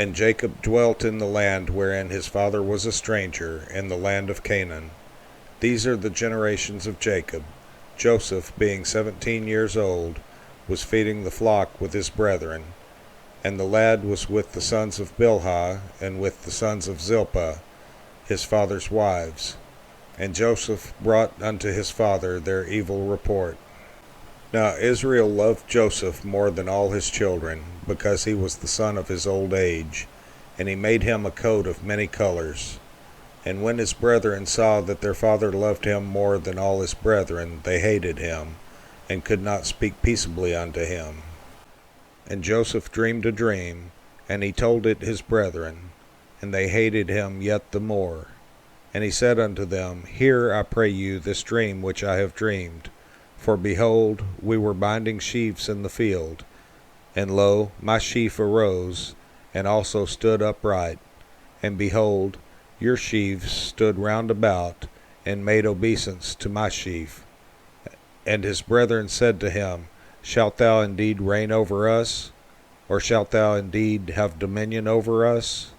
And Jacob dwelt in the land wherein his father was a stranger, in the land of Canaan. These are the generations of Jacob. Joseph, being 17 years old, was feeding the flock with his brethren. And the lad was with the sons of Bilhah, and with the sons of Zilpah, his father's wives. And Joseph brought unto his father their evil report. Now Israel loved Joseph more than all his children, because he was the son of his old age, and he made him a coat of many colors. And when his brethren saw that their father loved him more than all his brethren, they hated him, and could not speak peaceably unto him. And Joseph dreamed a dream, and he told it his brethren, and they hated him yet the more. And he said unto them, Hear, I pray you, this dream which I have dreamed. For behold, we were binding sheaves in the field, and lo, my sheaf arose, and also stood upright. And behold, your sheaves stood round about, and made obeisance to my sheaf. And his brethren said to him, Shalt thou indeed reign over us? Or shalt thou indeed have dominion over us?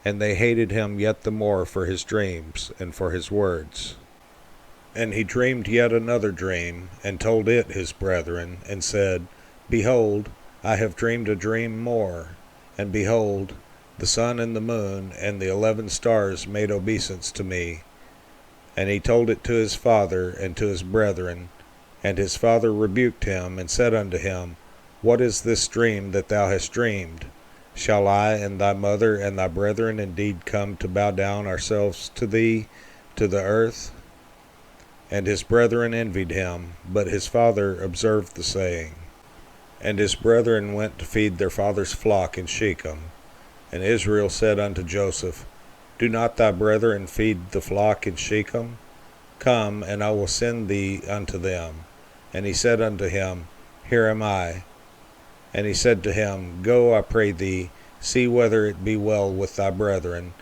And they hated him yet the more for his dreams, and for his words. And he dreamed yet another dream, and told it his brethren, and said, Behold, I have dreamed a dream more. And behold, the sun and the moon and the 11 stars made obeisance to me. And he told it to his father and to his brethren. And his father rebuked him, and said unto him, What is this dream that thou hast dreamed? Shall I and thy mother and thy brethren indeed come to bow down ourselves to thee, to the earth? And his brethren envied him, but his father observed the saying. And his brethren went to feed their father's flock in Shechem. And Israel said unto Joseph, Do not thy brethren feed the flock in Shechem? Come, and I will send thee unto them. And he said unto him, Here am I. And he said to him, Go, I pray thee, see whether it be well with thy brethren,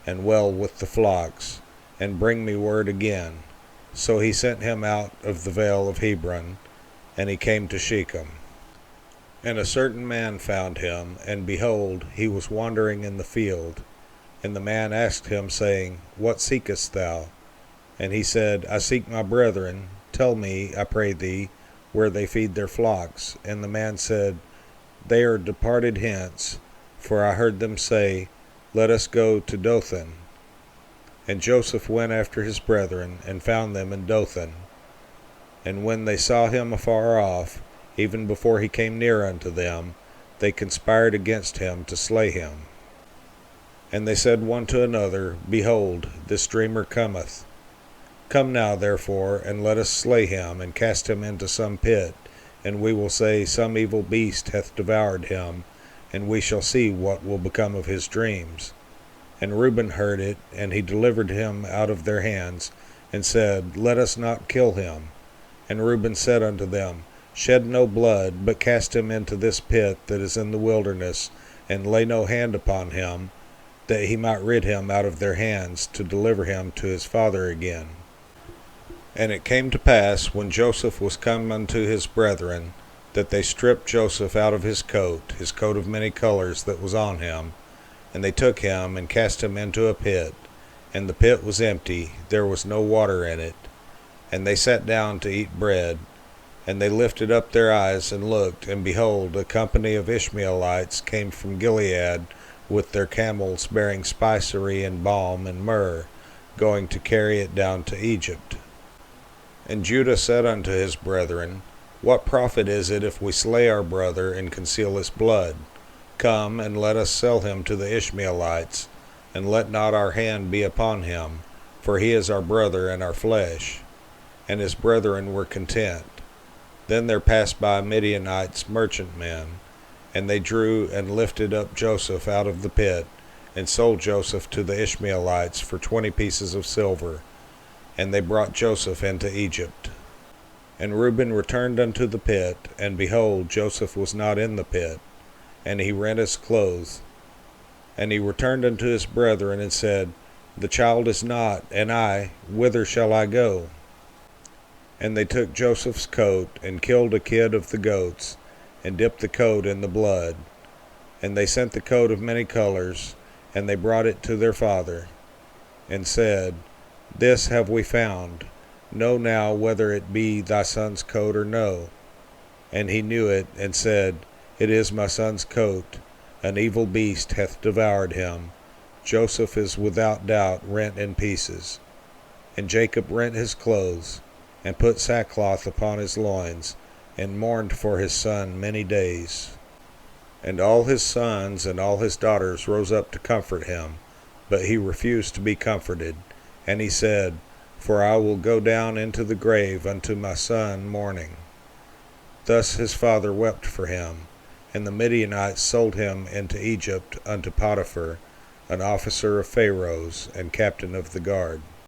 and well with the flocks, and bring me word again. So he sent him out of the vale of Hebron, and he came to Shechem. And a certain man found him, and behold, he was wandering in the field. And the man asked him, saying, What seekest thou? And he said, I seek my brethren. Tell me, I pray thee, where they feed their flocks. And the man said, They are departed hence, for I heard them say, Let us go to Dothan. And Joseph went after his brethren, and found them in Dothan. And when they saw him afar off, even before he came near unto them, they conspired against him to slay him. And they said one to another, Behold, this dreamer cometh. Come now, therefore, and let us slay him, and cast him into some pit, and we will say, Some evil beast hath devoured him, and we shall see what will become of his dreams. And Reuben heard it, and he delivered him out of their hands, and said, Let us not kill him. And Reuben said unto them, Shed no blood, but cast him into this pit that is in the wilderness, and lay no hand upon him, that he might rid him out of their hands, to deliver him to his father again. And it came to pass, when Joseph was come unto his brethren, that they stripped Joseph out of his coat of many colors that was on him, and they took him, and cast him into a pit. And the pit was empty, there was no water in it. And they sat down to eat bread. And they lifted up their eyes, and looked, and behold, a company of Ishmaelites came from Gilead, with their camels bearing spicery, and balm, and myrrh, going to carry it down to Egypt. And Judah said unto his brethren, What profit is it if we slay our brother, and conceal his blood? Come, and let us sell him to the Ishmaelites, and let not our hand be upon him, for he is our brother and our flesh. And his brethren were content. Then there passed by Midianites merchantmen, and they drew and lifted up Joseph out of the pit, and sold Joseph to the Ishmaelites for 20 pieces of silver. And they brought Joseph into Egypt. And Reuben returned unto the pit, and behold, Joseph was not in the pit. And he rent his clothes. And he returned unto his brethren, and said, The child is not, and I, whither shall I go? And they took Joseph's coat, and killed a kid of the goats, and dipped the coat in the blood. And they sent the coat of many colors, and they brought it to their father, and said, This have we found. Know now whether it be thy son's coat or no. And he knew it, and said, It is my son's coat. An evil beast hath devoured him. Joseph is without doubt rent in pieces. And Jacob rent his clothes, and put sackcloth upon his loins, and mourned for his son many days. And all his sons and all his daughters rose up to comfort him, but he refused to be comforted. And he said, For I will go down into the grave unto my son mourning. Thus his father wept for him. And the Midianites sold him into Egypt unto Potiphar, an officer of Pharaoh's, and captain of the guard.